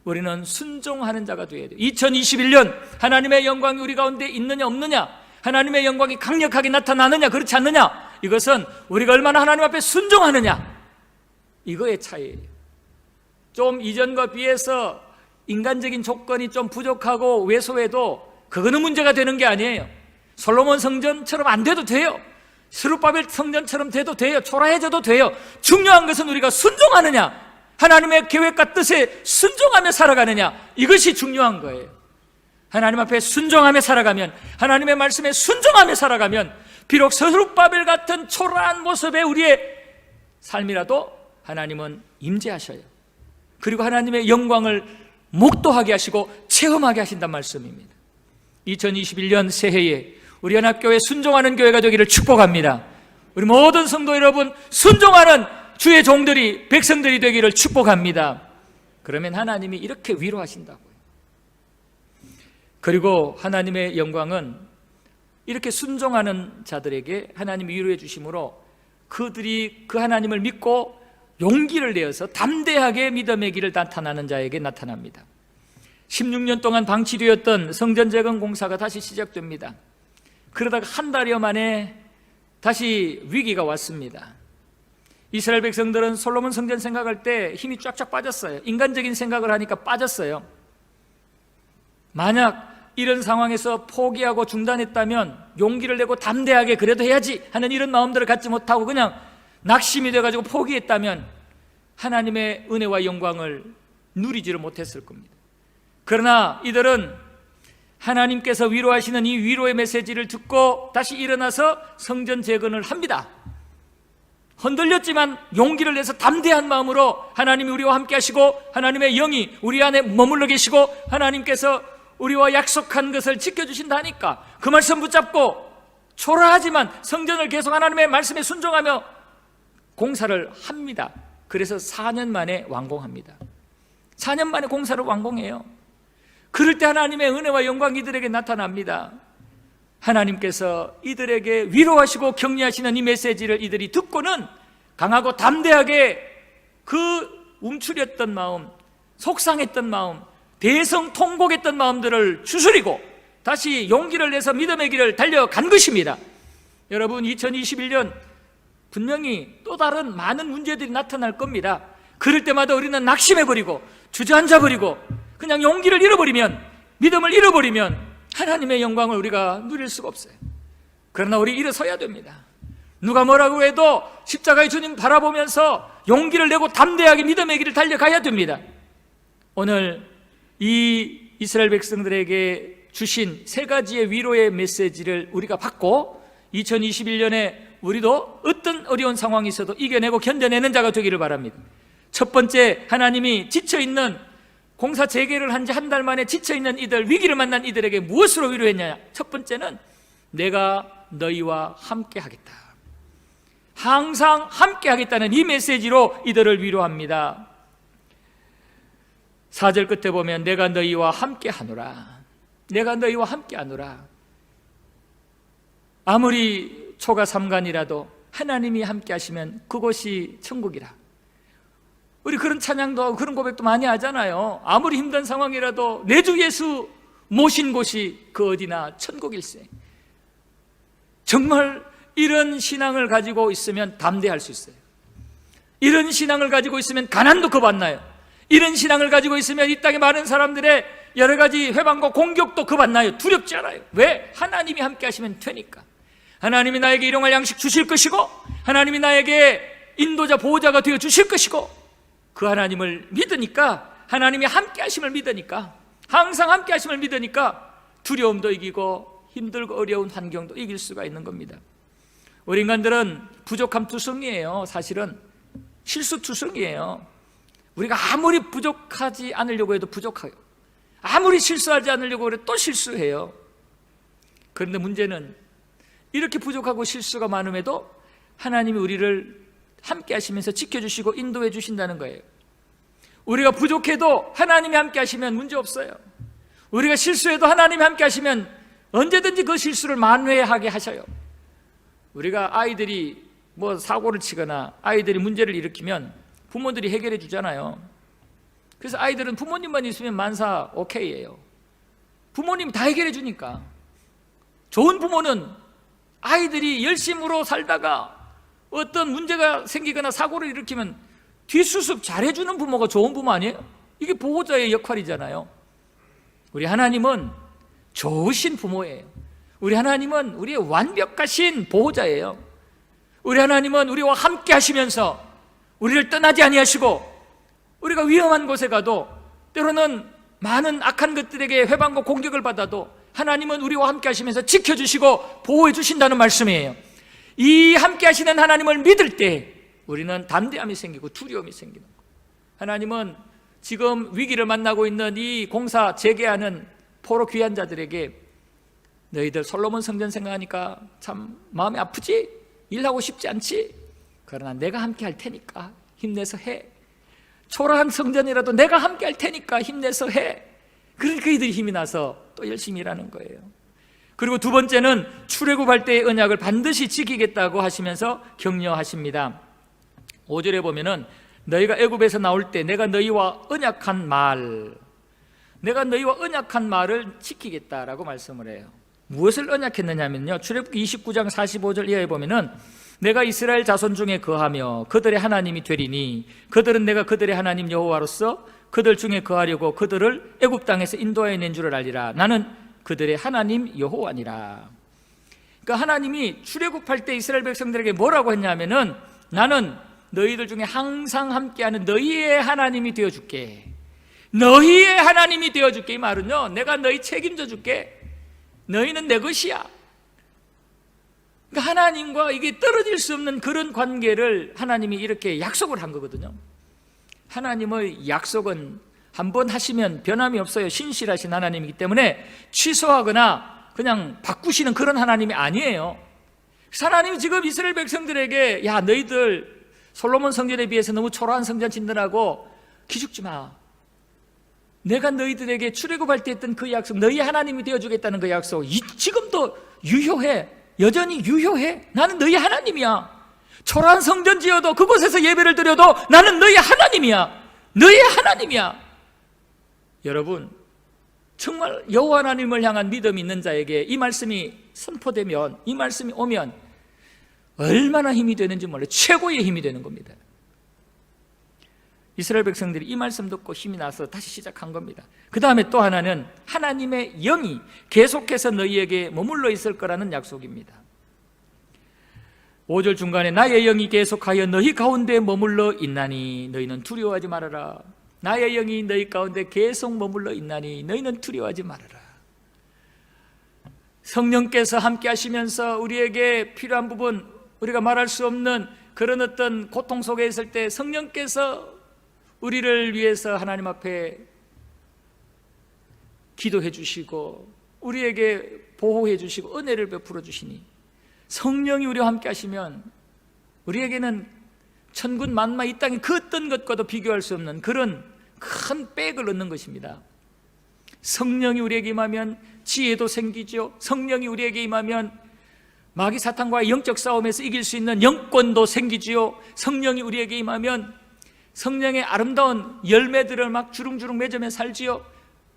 우리는 순종하는 자가 되어야 돼요. 2021년 하나님의 영광이 우리 가운데 있느냐 없느냐, 하나님의 영광이 강력하게 나타나느냐 그렇지 않느냐, 이것은 우리가 얼마나 하나님 앞에 순종하느냐, 이거의 차이예요. 좀 이전과 비해서 인간적인 조건이 좀 부족하고 왜소해도 그거는 문제가 되는 게 아니에요. 솔로몬 성전처럼 안 돼도 돼요. 스룹바벨 성전처럼 돼도 돼요. 초라해져도 돼요. 중요한 것은 우리가 순종하느냐, 하나님의 계획과 뜻에 순종하며 살아가느냐, 이것이 중요한 거예요. 하나님 앞에 순종하며 살아가면, 하나님의 말씀에 순종하며 살아가면 비록 스룹바벨 같은 초라한 모습의 우리의 삶이라도 하나님은 임재하셔요. 그리고 하나님의 영광을 목도하게 하시고 체험하게 하신단 말씀입니다. 2021년 새해에 우리 연합교회 순종하는 교회가 되기를 축복합니다. 우리 모든 성도 여러분 순종하는 주의 종들이, 백성들이 되기를 축복합니다. 그러면 하나님이 이렇게 위로하신다고요. 그리고 하나님의 영광은 이렇게 순종하는 자들에게 하나님이 위로해 주심으로 그들이 그 하나님을 믿고 용기를 내어서 담대하게 믿음의 길을 나타나는 자에게 나타납니다. 16년 동안 방치되었던 성전 재건 공사가 다시 시작됩니다. 그러다가 한 달여 만에 다시 위기가 왔습니다. 이스라엘 백성들은 솔로몬 성전 생각할 때 힘이 쫙쫙 빠졌어요. 인간적인 생각을 하니까 빠졌어요. 만약 이런 상황에서 포기하고 중단했다면 용기를 내고 담대하게 그래도 해야지 하는 이런 마음들을 갖지 못하고 그냥 낙심이 돼가지고 포기했다면 하나님의 은혜와 영광을 누리지를 못했을 겁니다. 그러나 이들은 하나님께서 위로하시는 이 위로의 메시지를 듣고 다시 일어나서 성전 재건을 합니다. 흔들렸지만 용기를 내서 담대한 마음으로 하나님이 우리와 함께 하시고 하나님의 영이 우리 안에 머물러 계시고 하나님께서 우리와 약속한 것을 지켜주신다니까 그 말씀 붙잡고 초라하지만 성전을 계속 하나님의 말씀에 순종하며 공사를 합니다. 그래서 4년 만에 완공합니다. 4년 만에 공사를 완공해요. 그럴 때 하나님의 은혜와 영광이 이들에게 나타납니다. 하나님께서 이들에게 위로하시고 격려하시는 이 메시지를 이들이 듣고는 강하고 담대하게 그 움츠렸던 마음, 속상했던 마음, 대성통곡했던 마음들을 추스리고 다시 용기를 내서 믿음의 길을 달려간 것입니다. 여러분, 2021년 분명히 또 다른 많은 문제들이 나타날 겁니다. 그럴 때마다 우리는 낙심해버리고 주저앉아버리고 그냥 용기를 잃어버리면, 믿음을 잃어버리면 하나님의 영광을 우리가 누릴 수가 없어요. 그러나 우리 일어서야 됩니다. 누가 뭐라고 해도 십자가의 주님 바라보면서 용기를 내고 담대하게 믿음의 길을 달려가야 됩니다. 오늘 이 이스라엘 백성들에게 주신 3가지의 위로의 메시지를 우리가 받고 2021년에 우리도 어떤 어려운 상황이 있어도 이겨내고 견뎌내는 자가 되기를 바랍니다. 첫 번째, 하나님이 지쳐있는 공사 재개를 한 지 한 달 만에 지쳐있는 이들, 위기를 만난 이들에게 무엇으로 위로했냐? 첫 번째는 내가 너희와 함께 하겠다. 항상 함께 하겠다는 이 메시지로 이들을 위로합니다. 4절 끝에 보면 내가 너희와 함께 하노라. 내가 너희와 함께 하노라. 아무리 초가 삼간이라도 하나님이 함께 하시면 그곳이 천국이라. 우리 그런 찬양도 하고 그런 고백도 많이 하잖아요. 아무리 힘든 상황이라도 내 주 예수 모신 곳이 그 어디나 천국일세. 정말 이런 신앙을 가지고 있으면 담대할 수 있어요. 이런 신앙을 가지고 있으면 가난도 겁 안 나요. 이런 신앙을 가지고 있으면 이 땅에 많은 사람들의 여러 가지 회방과 공격도 겁 안 나요. 두렵지 않아요. 왜? 하나님이 함께 하시면 되니까. 하나님이 나에게 일용할 양식 주실 것이고, 하나님이 나에게 인도자 보호자가 되어 주실 것이고, 그 하나님을 믿으니까, 하나님이 함께 하심을 믿으니까, 항상 함께 하심을 믿으니까 두려움도 이기고 힘들고 어려운 환경도 이길 수가 있는 겁니다. 우리 인간들은 부족함 투성이에요. 사실은 실수 투성이에요. 우리가 아무리 부족하지 않으려고 해도 부족해요. 아무리 실수하지 않으려고 해도 또 실수해요. 그런데 문제는 이렇게 부족하고 실수가 많음에도 하나님이 우리를 함께 하시면서 지켜주시고 인도해 주신다는 거예요. 우리가 부족해도 하나님이 함께 하시면 문제 없어요. 우리가 실수해도 하나님이 함께 하시면 언제든지 그 실수를 만회하게 하셔요. 우리가 아이들이 뭐 사고를 치거나 아이들이 문제를 일으키면 부모들이 해결해 주잖아요. 그래서 아이들은 부모님만 있으면 만사 오케이예요. 부모님 다 해결해 주니까. 좋은 부모는 아이들이 열심으로 살다가 어떤 문제가 생기거나 사고를 일으키면 뒷수습 잘해주는 부모가 좋은 부모 아니에요? 이게 보호자의 역할이잖아요. 우리 하나님은 좋으신 부모예요. 우리 하나님은 우리의 완벽하신 보호자예요. 우리 하나님은 우리와 함께 하시면서 우리를 떠나지 아니하시고, 우리가 위험한 곳에 가도 때로는 많은 악한 것들에게 회방과 공격을 받아도 하나님은 우리와 함께 하시면서 지켜주시고 보호해 주신다는 말씀이에요. 이 함께 하시는 하나님을 믿을 때 우리는 담대함이 생기고 두려움이 생기는 거예요. 하나님은 지금 위기를 만나고 있는 이 공사 재개하는 포로 귀한 자들에게 너희들 솔로몬 성전 생각하니까 참 마음이 아프지? 일하고 싶지 않지? 그러나 내가 함께 할 테니까 힘내서 해. 초라한 성전이라도 내가 함께 할 테니까 힘내서 해. 그러니까 이들이 힘이 나서 또 열심히 일하는 거예요. 그리고 두 번째는 출애굽할 때의 언약을 반드시 지키겠다고 하시면서 격려하십니다. 5절에 보면은 너희가 애굽에서 나올 때 내가 너희와 언약한 말을 지키겠다라고 말씀을 해요. 무엇을 언약했느냐면요, 출애굽기 29장 45절 이하에 보면은 내가 이스라엘 자손 중에 거하며 그들의 하나님이 되리니 그들은 내가 그들의 하나님 여호와로서 그들 중에 거하려고 그들을 애굽 땅에서 인도하여 낸 줄을 알리라. 나는 그들의 하나님 여호와니라. 그러니까 하나님이 출애굽할 때 이스라엘 백성들에게 뭐라고 했냐면은 나는 너희들 중에 항상 함께하는 너희의 하나님이 되어줄게. 너희의 하나님이 되어줄게. 이 말은요, 내가 너희 책임져 줄게. 너희는 내 것이야. 그러니까 하나님과 이게 떨어질 수 없는 그런 관계를 하나님이 이렇게 약속을 한 거거든요. 하나님의 약속은 한번 하시면 변함이 없어요. 신실하신 하나님이기 때문에 취소하거나 그냥 바꾸시는 그런 하나님이 아니에요. 하나님이 지금 이스라엘 백성들에게 야, 너희들 솔로몬 성전에 비해서 너무 초라한 성전 짓느라고 기죽지 마. 내가 너희들에게 출애굽할 때 했던 그 약속, 너희 하나님이 되어주겠다는 그 약속 지금도 유효해. 여전히 유효해. 나는 너희 하나님이야. 초라한 성전 지어도 그곳에서 예배를 드려도 나는 너희 하나님이야. 너희 하나님이야. 여러분, 정말 여호와 하나님을 향한 믿음이 있는 자에게 이 말씀이 선포되면, 이 말씀이 오면 얼마나 힘이 되는지 몰라요. 최고의 힘이 되는 겁니다. 이스라엘 백성들이 이 말씀 듣고 힘이 나서 다시 시작한 겁니다. 그 다음에 또 하나는 하나님의 영이 계속해서 너희에게 머물러 있을 거라는 약속입니다. 5절 중간에 나의 영이 계속하여 너희 가운데 머물러 있나니 너희는 두려워하지 말아라. 나의 영이 너희 가운데 계속 머물러 있나니 너희는 두려워하지 말아라. 성령께서 함께 하시면서 우리에게 필요한 부분, 우리가 말할 수 없는 그런 어떤 고통 속에 있을 때 성령께서 우리를 위해서 하나님 앞에 기도해 주시고 우리에게 보호해 주시고 은혜를 베풀어 주시니, 성령이 우리와 함께 하시면 우리에게는 천군 만마 이 땅의 그 어떤 것과도 비교할 수 없는 그런 큰 백을 얻는 것입니다. 성령이 우리에게 임하면 지혜도 생기죠. 성령이 우리에게 임하면 마귀 사탄과의 영적 싸움에서 이길 수 있는 영권도 생기지요. 성령이 우리에게 임하면 성령의 아름다운 열매들을 막 주릉주릉 맺으며 살지요.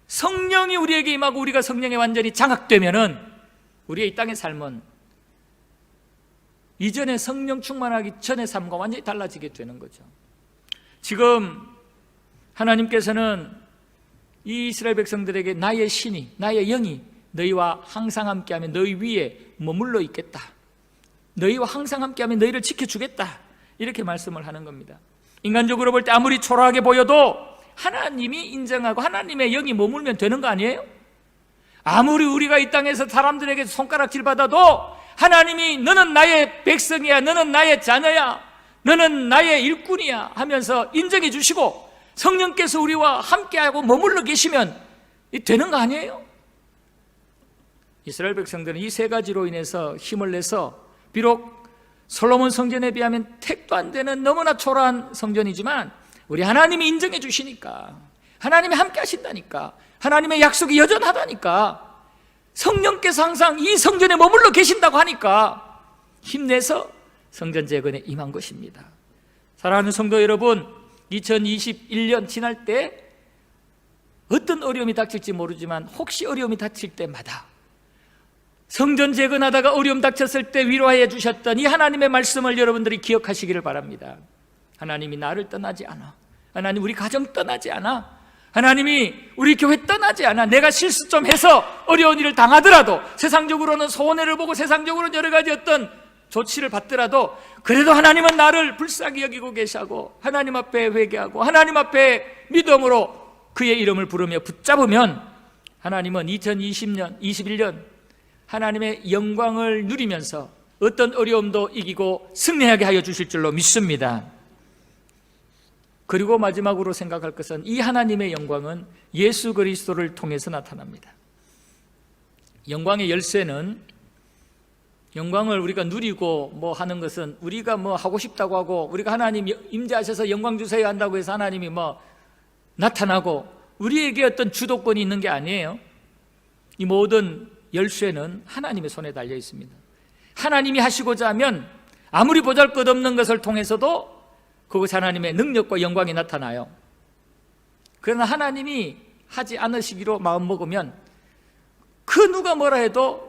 성령이 우리에게 임하고 우리가 성령에 완전히 장악되면은 우리의 이 땅의 삶은 이전에 성령 충만하기 전의 삶과 완전히 달라지게 되는 거죠. 지금 하나님께서는 이 이스라엘 백성들에게 나의 신이, 나의 영이 너희와 항상 함께하면 너희 위에 머물러 있겠다, 너희와 항상 함께하면 너희를 지켜주겠다, 이렇게 말씀을 하는 겁니다. 인간적으로 볼 때 아무리 초라하게 보여도 하나님이 인정하고 하나님의 영이 머물면 되는 거 아니에요? 아무리 우리가 이 땅에서 사람들에게 손가락질 받아도 하나님이 너는 나의 백성이야, 너는 나의 자녀야, 너는 나의 일꾼이야 하면서 인정해 주시고 성령께서 우리와 함께하고 머물러 계시면 되는 거 아니에요? 이스라엘 백성들은 이 세 가지로 인해서 힘을 내서 비록 솔로몬 성전에 비하면 택도 안 되는 너무나 초라한 성전이지만 우리 하나님이 인정해 주시니까, 하나님이 함께 하신다니까, 하나님의 약속이 여전하다니까, 성령께서 항상 이 성전에 머물러 계신다고 하니까 힘내서 성전 재건에 임한 것입니다. 사랑하는 성도 여러분, 2021년 지날 때 어떤 어려움이 닥칠지 모르지만 혹시 어려움이 닥칠 때마다 성전 재건하다가 어려움 닥쳤을 때 위로해 주셨던 이 하나님의 말씀을 여러분들이 기억하시기를 바랍니다. 하나님이 나를 떠나지 않아, 하나님 우리 가정 떠나지 않아, 하나님이 우리 교회 떠나지 않아. 내가 실수 좀 해서 어려운 일을 당하더라도, 세상적으로는 손해를 보고 세상적으로는 여러 가지 어떤 조치를 받더라도 그래도 하나님은 나를 불쌍히 여기고 계시고 하나님 앞에 회개하고 하나님 앞에 믿음으로 그의 이름을 부르며 붙잡으면 하나님은 2020년, 21년 하나님의 영광을 누리면서 어떤 어려움도 이기고 승리하게 하여 주실 줄로 믿습니다. 그리고 마지막으로 생각할 것은 이 하나님의 영광은 예수 그리스도를 통해서 나타납니다. 영광의 열쇠는, 영광을 우리가 누리고 뭐 하는 것은 우리가 뭐 하고 싶다고 하고 우리가 하나님 임재하셔서 영광 주세요 한다고 해서 하나님이 뭐 나타나고 우리에게 어떤 주도권이 있는 게 아니에요. 이 모든 열쇠는 하나님의 손에 달려 있습니다. 하나님이 하시고자 하면 아무리 보잘것없는 것을 통해서도 그것이 하나님의 능력과 영광이 나타나요. 그러나 하나님이 하지 않으시기로 마음먹으면 그 누가 뭐라 해도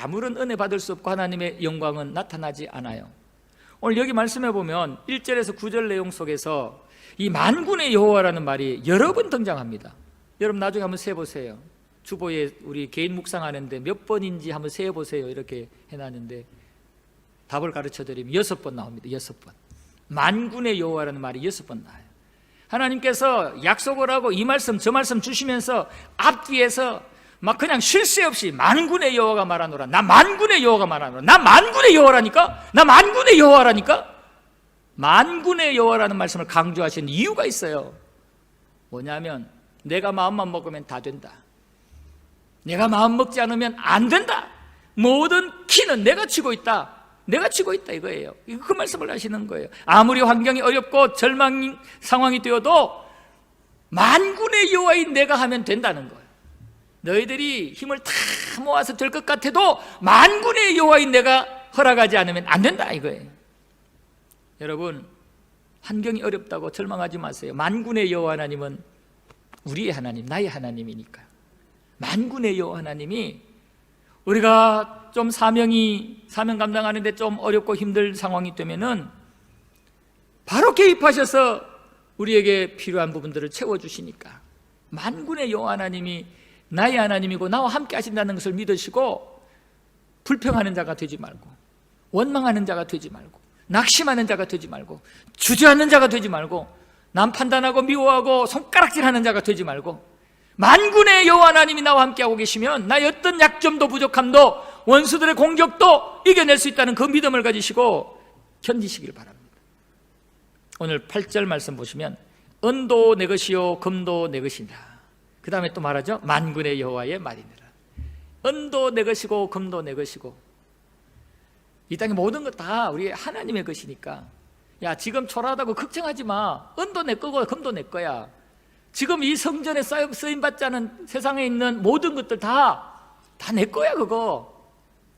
아무런 은혜 받을 수 없고 하나님의 영광은 나타나지 않아요. 오늘 여기 말씀해 보면 1절에서 9절 내용 속에서 이 만군의 여호와라는 말이 여러 번 등장합니다. 여러분 나중에 한번 세보세요. 주보에 우리 개인 묵상하는데 몇 번인지 한번 세어보세요. 이렇게 해놨는데 답을 가르쳐드리면 6번 나옵니다. 6번. 만군의 여호와라는 말이 6번 나와요. 하나님께서 약속을 하고 이 말씀 저 말씀 주시면서 앞뒤에서 막 그냥 쉴 새 없이 만군의 여호와가 말하노라, 나 만군의 여호와가 말하노라, 나 만군의 여호와라니까, 나 만군의 여호와라니까. 만군의 여호와라는 말씀을 강조하신 이유가 있어요. 뭐냐면 내가 마음만 먹으면 다 된다, 내가 마음 먹지 않으면 안 된다, 모든 키는 내가 치고 있다, 내가 치고 있다 이거예요. 그 말씀을 하시는 거예요. 아무리 환경이 어렵고 절망 상황이 되어도 만군의 여호와인 내가 하면 된다는 거예요. 너희들이 힘을 다 모아서 될 것 같아도 만군의 여호와인 내가 허락하지 않으면 안 된다 이거예요. 여러분, 환경이 어렵다고 절망하지 마세요. 만군의 여호와 하나님은 우리의 하나님, 나의 하나님이니까. 만군의 여호와 하나님이 우리가 좀 사명 감당하는데 좀 어렵고 힘들 상황이 되면은 바로 개입하셔서 우리에게 필요한 부분들을 채워주시니까, 만군의 여호와 하나님이 나의 하나님이고 나와 함께 하신다는 것을 믿으시고 불평하는 자가 되지 말고, 원망하는 자가 되지 말고, 낙심하는 자가 되지 말고, 주저하는 자가 되지 말고, 남 판단하고 미워하고 손가락질하는 자가 되지 말고, 만군의 여호와 하나님이 나와 함께하고 계시면 나의 어떤 약점도 부족함도 원수들의 공격도 이겨낼 수 있다는 그 믿음을 가지시고 견디시길 바랍니다. 오늘 8절 말씀 보시면 은도 내 것이요 금도 내 것이다. 그 다음에 또 말하죠. 만군의 여호와의 말이니라. 은도 내 것이고 금도 내 것이고, 이 땅의 모든 것 다 우리 하나님의 것이니까 야 지금 초라하다고 걱정하지 마. 은도 내 거고 금도 내 거야. 지금 이 성전에 쓰임받지 않은 세상에 있는 모든 것들 다 내 거야. 그거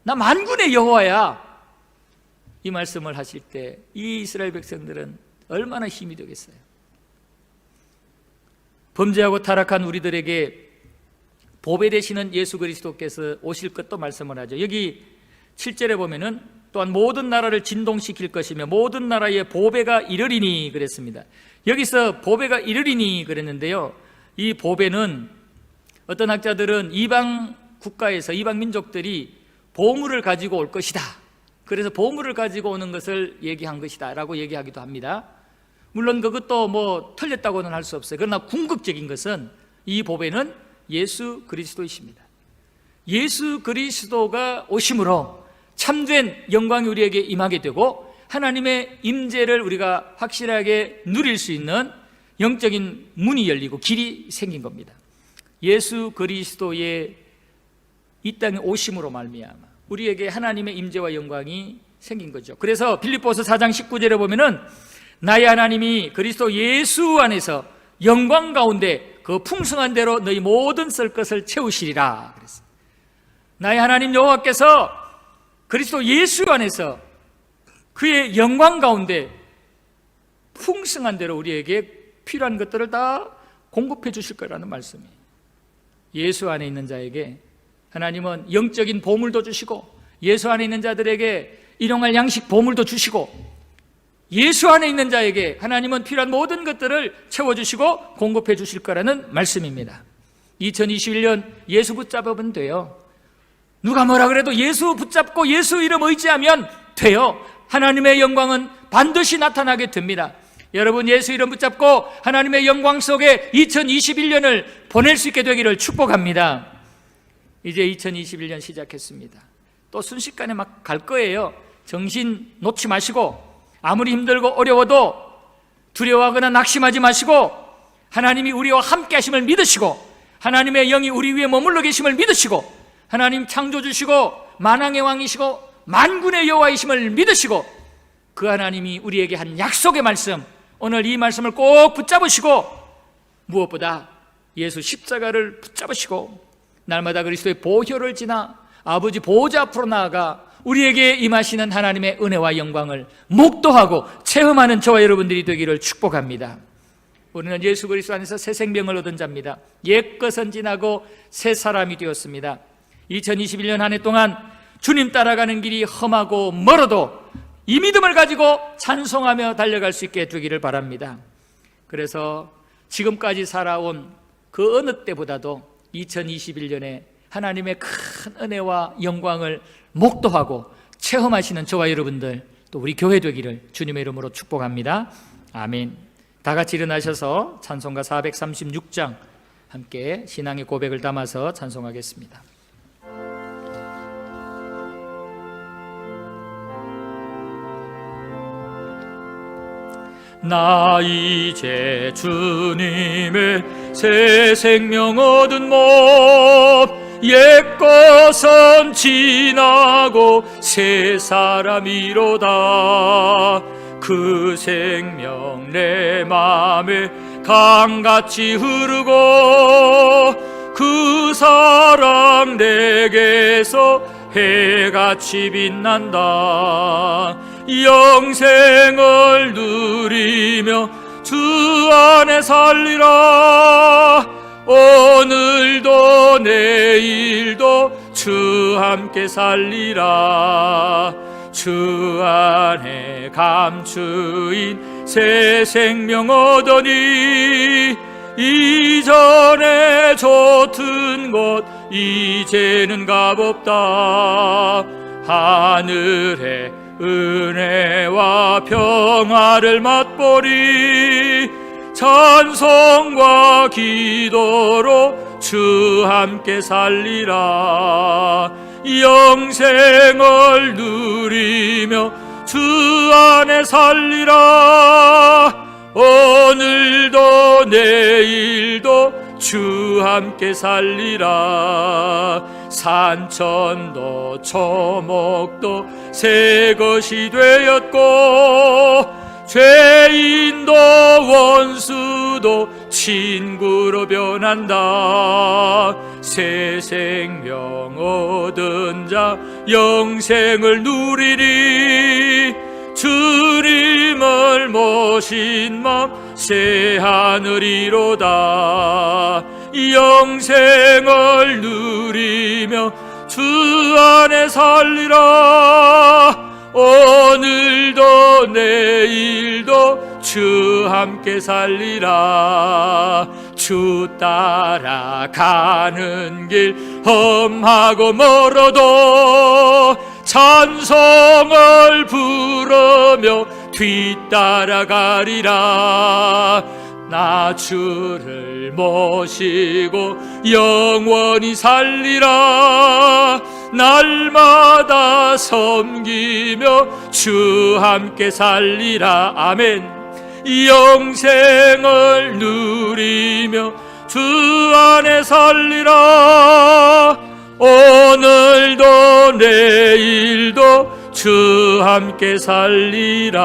나 만군의 여호와야. 이 말씀을 하실 때 이 이스라엘 백성들은 얼마나 힘이 되겠어요. 범죄하고 타락한 우리들에게 보배 되시는 예수 그리스도께서 오실 것도 말씀을 하죠. 여기 7절에 보면은 또한 모든 나라를 진동시킬 것이며 모든 나라의 보배가 이르리니 그랬습니다. 여기서 보배가 이르리니 그랬는데요, 이 보배는 어떤 학자들은 이방 국가에서 이방 민족들이 보물을 가지고 올 것이다, 그래서 보물을 가지고 오는 것을 얘기한 것이다 라고 얘기하기도 합니다. 물론 그것도 뭐 틀렸다고는 할 수 없어요. 그러나 궁극적인 것은 이 보배는 예수 그리스도이십니다. 예수 그리스도가 오심으로 참된 영광이 우리에게 임하게 되고 하나님의 임재를 우리가 확실하게 누릴 수 있는 영적인 문이 열리고 길이 생긴 겁니다. 예수 그리스도의 이 땅에 오심으로 말미암아 우리에게 하나님의 임재와 영광이 생긴 거죠. 그래서 빌립보서 4장 19절에 보면은 나의 하나님이 그리스도 예수 안에서 영광 가운데 그 풍성한 대로 너희 모든 쓸 것을 채우시리라 그랬어요. 나의 하나님 여호와께서 그리스도 예수 안에서 그의 영광 가운데 풍성한 대로 우리에게 필요한 것들을 다 공급해 주실 거라는 말씀이에요. 예수 안에 있는 자에게 하나님은 영적인 보물도 주시고, 예수 안에 있는 자들에게 일용할 양식 보물도 주시고, 예수 안에 있는 자에게 하나님은 필요한 모든 것들을 채워주시고 공급해 주실 거라는 말씀입니다. 2021년 예수 붙잡으면 돼요. 누가 뭐라 그래도 예수 붙잡고 예수 이름 의지하면 돼요. 하나님의 영광은 반드시 나타나게 됩니다. 여러분, 예수 이름 붙잡고 하나님의 영광 속에 2021년을 보낼 수 있게 되기를 축복합니다. 이제 2021년 시작했습니다. 또 순식간에 막 갈 거예요. 정신 놓지 마시고, 아무리 힘들고 어려워도 두려워하거나 낙심하지 마시고, 하나님이 우리와 함께 하심을 믿으시고, 하나님의 영이 우리 위에 머물러 계심을 믿으시고, 하나님 창조주시고 만왕의 왕이시고 만군의 여호와이심을 믿으시고, 그 하나님이 우리에게 한 약속의 말씀, 오늘 이 말씀을 꼭 붙잡으시고, 무엇보다 예수 십자가를 붙잡으시고 날마다 그리스도의 보혈을 지나 아버지 보호자 앞으로 나아가 우리에게 임하시는 하나님의 은혜와 영광을 목도하고 체험하는 저와 여러분들이 되기를 축복합니다. 우리는 예수 그리스도 안에서 새 생명을 얻은 자입니다. 옛것은 지나고 새 사람이 되었습니다. 2021년 한 해 동안 주님 따라가는 길이 험하고 멀어도 이 믿음을 가지고 찬송하며 달려갈 수 있게 되기를 바랍니다. 그래서 지금까지 살아온 그 어느 때보다도 2021년에 하나님의 큰 은혜와 영광을 목도하고 체험하시는 저와 여러분들, 또 우리 교회 되기를 주님의 이름으로 축복합니다. 아멘. 다 같이 일어나셔서 찬송가 436장 함께 신앙의 고백을 담아서 찬송하겠습니다. 나 이제 주님의 새 생명 얻은 몸, 옛것은 지나고 새 사람이로다. 그 생명 내 맘에 강같이 흐르고 그 사랑 내게서 해같이 빛난다. 영생을 누리며 주 안에 살리라. 오늘도 내일도 주 함께 살리라. 주 안에 감추인 새 생명 얻으니 이전에 좋던 곳 이제는 값없다. 하늘에 은혜와 평화를 맛보리. 찬송과 기도로 주 함께 살리라. 영생을 누리며 주 안에 살리라. 오늘도 내일도 주 함께 살리라. 산천도 초목도 새 것이 되었고 죄인도 원수도 친구로 변한다. 새 생명 얻은 자 영생을 누리리. 주님을 모신 마음 새 하늘이로다. 영생을 누리며 주 안에 살리라. 오늘도 내일도 주 함께 살리라. 주 따라가는 길 험하고 멀어도 찬송을 부르며 뒤따라가리라. 나 주를 모시고 영원히 살리라. 날마다 섬기며 주 함께 살리라. 아멘. 영생을 누리며 주 안에 살리라. 오늘도 내일도 주 함께 살리라.